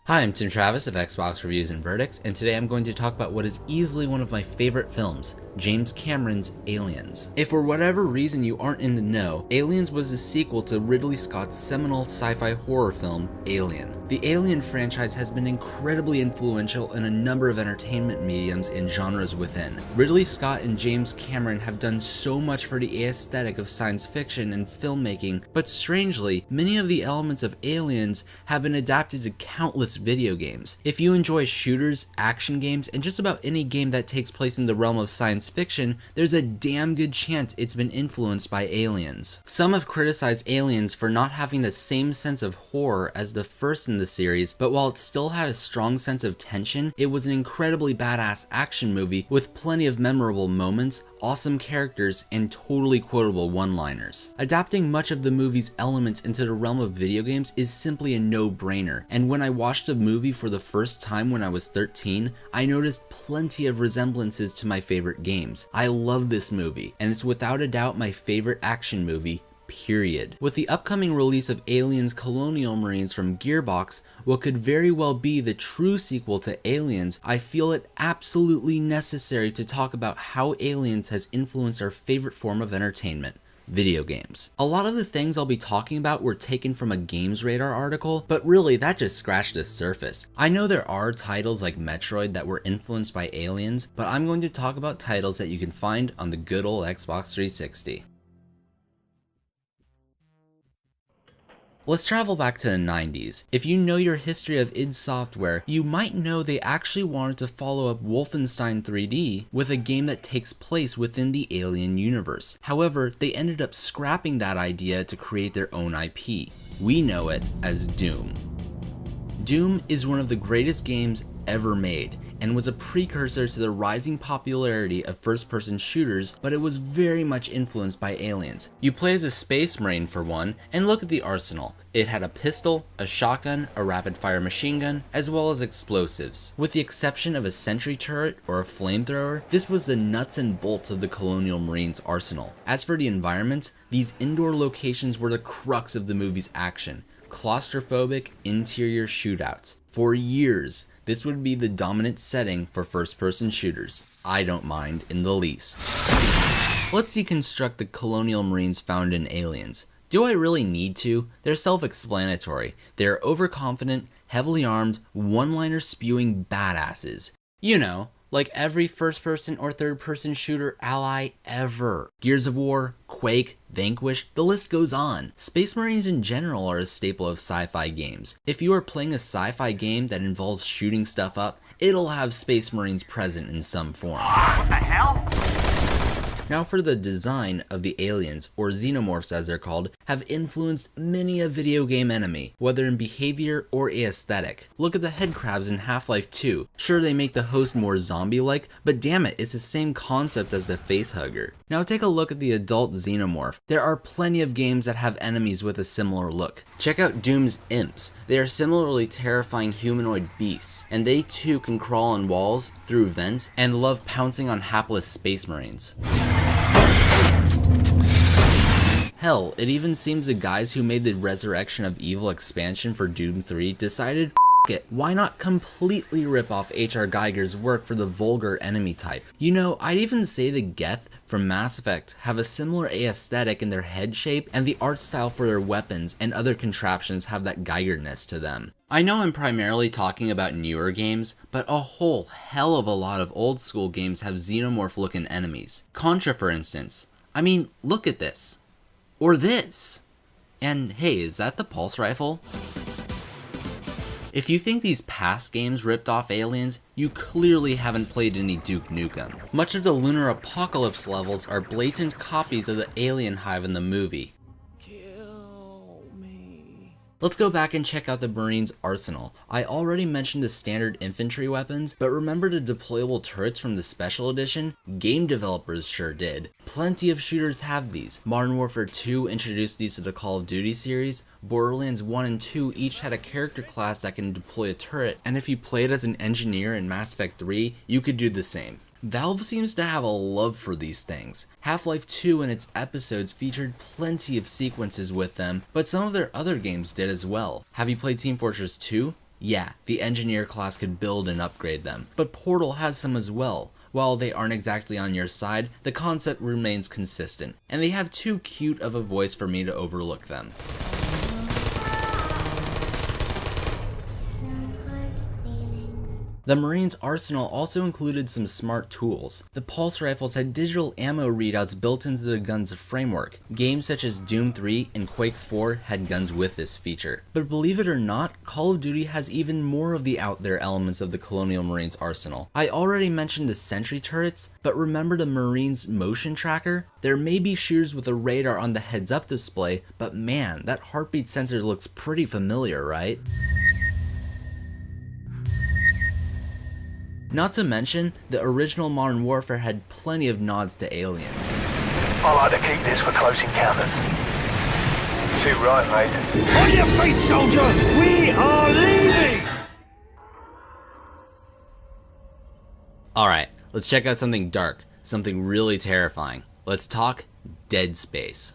Hi, I'm Tim Travis of Xbox Reviews and Verdicts, and today I'm going to talk about what is easily one of my favorite films, James Cameron's Aliens. If for whatever reason you aren't in the know, Aliens was the sequel to Ridley Scott's seminal sci-fi horror film, Alien. The Alien franchise has been incredibly influential in a number of entertainment mediums and genres within. Ridley Scott and James Cameron have done so much for the aesthetic of science fiction and filmmaking, but strangely, many of the elements of Aliens have been adapted to countless video games. If you enjoy shooters, action games, and just about any game that takes place in the realm of science fiction, there's a damn good chance it's been influenced by Aliens. Some have criticized Aliens for not having the same sense of horror as the first in the series, but while it still had a strong sense of tension, it was an incredibly badass action movie with plenty of memorable moments, awesome characters, and totally quotable one-liners. Adapting much of the movie's elements into the realm of video games is simply a no-brainer, and when I watched the movie for the first time when I was 13, I noticed plenty of resemblances to my favorite games. I love this movie, and it's without a doubt my favorite action movie, period. With the upcoming release of Aliens Colonial Marines from Gearbox, what could very well be the true sequel to Aliens, I feel it absolutely necessary to talk about how Aliens has influenced our favorite form of entertainment, video games. A lot of the things I'll be talking about were taken from a Games Radar article, but really that just scratched the surface. I know there are titles like Metroid that were influenced by Aliens, but I'm going to talk about titles that you can find on the good old Xbox 360. Let's travel back to the 90s. If you know your history of id Software, you might know they actually wanted to follow up Wolfenstein 3D with a game that takes place within the Alien universe. However, they ended up scrapping that idea to create their own IP. We know it as Doom. Doom is one of the greatest games ever made, and was a precursor to the rising popularity of first-person shooters, but it was very much influenced by Aliens. You play as a space marine for one, and look at the arsenal. It had a pistol, a shotgun, a rapid-fire machine gun, as well as explosives. With the exception of a sentry turret or a flamethrower, this was the nuts and bolts of the Colonial Marines arsenal. As for the environments, these indoor locations were the crux of the movie's action. Claustrophobic interior shootouts. For years, this would be the dominant setting for first-person shooters. I don't mind in the least. Let's deconstruct the Colonial Marines found in Aliens. Do I really need to? They're self-explanatory. They're overconfident, heavily armed, one-liner spewing badasses. You know, like every first-person or third-person shooter ally ever. Gears of War, Quake, Vanquish, the list goes on. Space Marines in general are a staple of sci-fi games. If you are playing a sci-fi game that involves shooting stuff up, it'll have Space Marines present in some form. What the hell? Now for the design of the aliens, or xenomorphs as they're called, have influenced many a video game enemy, whether in behavior or aesthetic. Look at the headcrabs in Half-Life 2. Sure, they make the host more zombie-like, but damn it, it's the same concept as the facehugger. Now take a look at the adult xenomorph. There are plenty of games that have enemies with a similar look. Check out Doom's imps. They are similarly terrifying humanoid beasts, and they too can crawl on walls, through vents, and love pouncing on hapless space marines. Hell, it even seems the guys who made the Resurrection of Evil expansion for Doom 3 decided, F it, why not completely rip off H.R. Geiger's work for the vulgar enemy type? You know, I'd even say the Geth from Mass Effect have a similar aesthetic in their head shape, and the art style for their weapons and other contraptions have that Geiger-ness to them. I know I'm primarily talking about newer games, but a whole hell of a lot of old school games have xenomorph-looking enemies. Contra, for instance. I mean, look at this. Or this. And hey, is that the pulse rifle? If you think these past games ripped off Aliens, you clearly haven't played any Duke Nukem. Much of the Lunar Apocalypse levels are blatant copies of the alien hive in the movie. Let's go back and check out the Marines' arsenal. I already mentioned the standard infantry weapons, but remember the deployable turrets from the special edition? Game developers sure did. Plenty of shooters have these. Modern Warfare 2 introduced these to the Call of Duty series. Borderlands 1 and 2 each had a character class that can deploy a turret, and if you played as an engineer in Mass Effect 3, you could do the same. Valve seems to have a love for these things. Half-Life 2 and its episodes featured plenty of sequences with them, but some of their other games did as well. Have you played Team Fortress 2? Yeah, the engineer class could build and upgrade them, but Portal has some as well. While they aren't exactly on your side, the concept remains consistent, and they have too cute of a voice for me to overlook them. The Marines' arsenal also included some smart tools. The pulse rifles had digital ammo readouts built into the gun's framework. Games such as Doom 3 and Quake 4 had guns with this feature. But believe it or not, Call of Duty has even more of the out there elements of the Colonial Marines arsenal. I already mentioned the sentry turrets, but remember the Marines' motion tracker? There may be shooters with a radar on the heads-up display, but man, that heartbeat sensor looks pretty familiar, right? Not to mention, the original Modern Warfare had plenty of nods to Aliens. I like to keep this for close encounters. Too right, mate. On your feet, soldier! We are leaving! Alright, let's check out something dark, something really terrifying. Let's talk Dead Space.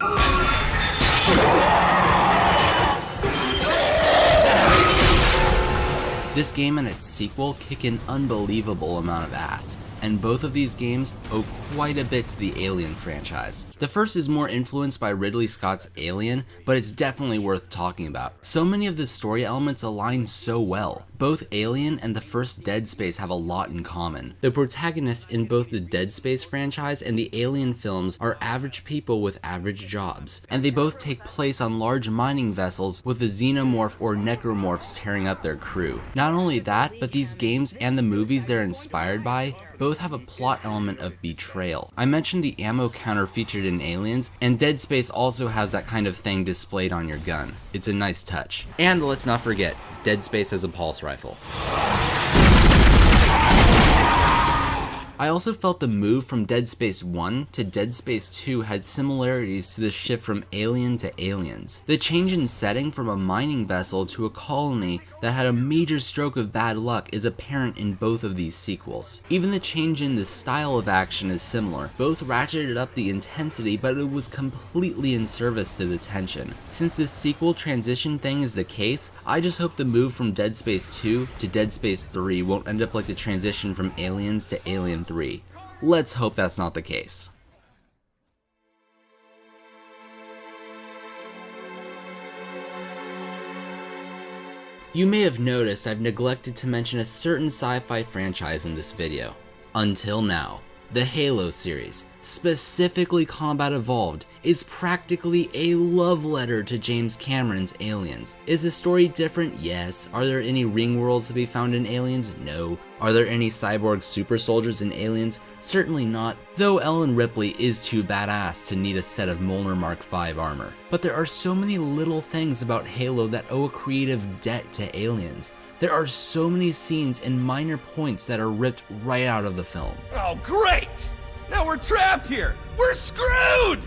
This game and its sequel kick an unbelievable amount of ass, and both of these games owe quite a bit to the Alien franchise. The first is more influenced by Ridley Scott's Alien, but it's definitely worth talking about. So many of the story elements align so well. Both Alien and the first Dead Space have a lot in common. The protagonists in both the Dead Space franchise and the Alien films are average people with average jobs, and they both take place on large mining vessels with the xenomorph or necromorphs tearing up their crew. Not only that, but these games and the movies they're inspired by both have a plot element of betrayal. I mentioned the ammo counter featured in Aliens, and Dead Space also has that kind of thing displayed on your gun. It's a nice touch. And let's not forget, Dead Space has a pulse rifle. I also felt the move from Dead Space 1 to Dead Space 2 had similarities to the shift from Alien to Aliens. The change in setting from a mining vessel to a colony that had a major stroke of bad luck is apparent in both of these sequels. Even the change in the style of action is similar. Both ratcheted up the intensity, but it was completely in service to the tension. Since this sequel transition thing is the case, I just hope the move from Dead Space 2 to Dead Space 3 won't end up like the transition from Aliens to Alien 3. Let's hope that's not the case. You may have noticed I've neglected to mention a certain sci-fi franchise in this video. Until now, the Halo series, specifically Combat Evolved, is practically a love letter to James Cameron's Aliens. Is the story different? Yes. Are there any ring worlds to be found in Aliens? No. Are there any cyborg super soldiers in Aliens? Certainly not, though Ellen Ripley is too badass to need a set of Molnar Mark V armor. But there are so many little things about Halo that owe a creative debt to Aliens. There are so many scenes and minor points that are ripped right out of the film. Oh, great! Now we're trapped here! We're screwed!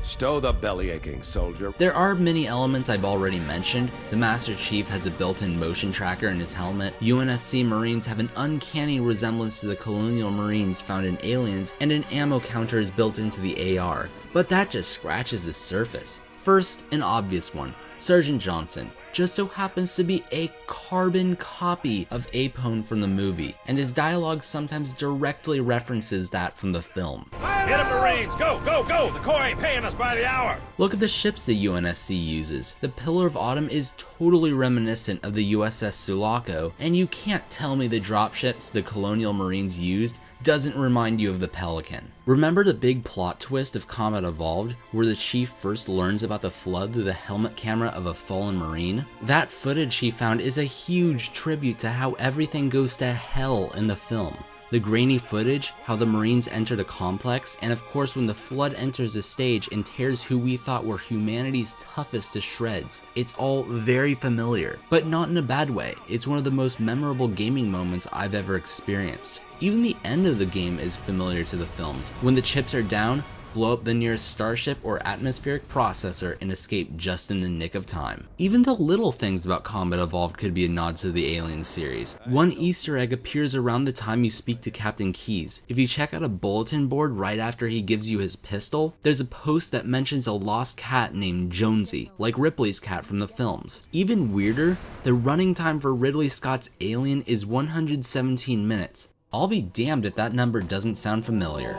Stow the belly aching, soldier. There are many elements I've already mentioned. The Master Chief has a built-in motion tracker in his helmet. UNSC Marines have an uncanny resemblance to the Colonial Marines found in Aliens, and an ammo counter is built into the AR. But that just scratches the surface. First, an obvious one. Sergeant Johnson just so happens to be a carbon copy of Apone from the movie, and his dialogue sometimes directly references that from the film. Get him, Marines! Go, go, go! The Corps ain't paying us by the hour! Look at the ships the UNSC uses. The Pillar of Autumn is totally reminiscent of the USS Sulaco, and you can't tell me the dropships the Colonial Marines used doesn't remind you of the Pelican. Remember the big plot twist of Combat Evolved, where the Chief first learns about the flood through the helmet camera of a fallen Marine? That footage he found is a huge tribute to how everything goes to hell in the film. The grainy footage, how the Marines enter the complex, and of course when the flood enters the stage and tears who we thought were humanity's toughest to shreds. It's all very familiar, but not in a bad way. It's one of the most memorable gaming moments I've ever experienced. Even the end of the game is familiar to the films. When the chips are down, blow up the nearest starship or atmospheric processor, and escape just in the nick of time. Even the little things about Combat Evolved could be a nod to the Aliens series. One Easter egg appears around the time you speak to Captain Keyes. If you check out a bulletin board right after he gives you his pistol, there's a post that mentions a lost cat named Jonesy, like Ripley's cat from the films. Even weirder, the running time for Ridley Scott's Alien is 117 minutes. I'll be damned if that number doesn't sound familiar.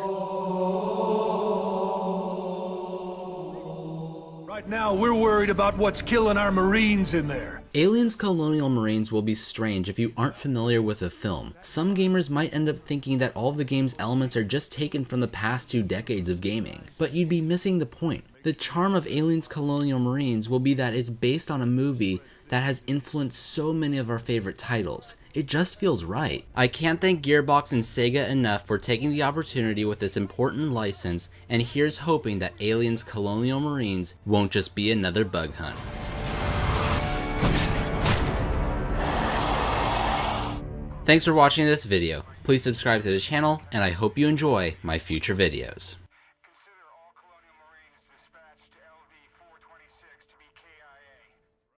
Right now, we're worried about what's killing our Marines in there. Aliens Colonial Marines will be strange if you aren't familiar with the film. Some gamers might end up thinking that all of the game's elements are just taken from the past 2 decades of gaming, but you'd be missing the point. The charm of Aliens Colonial Marines will be that it's based on a movie that has influenced so many of our favorite titles. It just feels right. I can't thank Gearbox and Sega enough for taking the opportunity with this important license, and here's hoping that Aliens Colonial Marines won't just be another bug hunt. Thanks for watching this video. Please subscribe to the channel, and I hope you enjoy my future videos.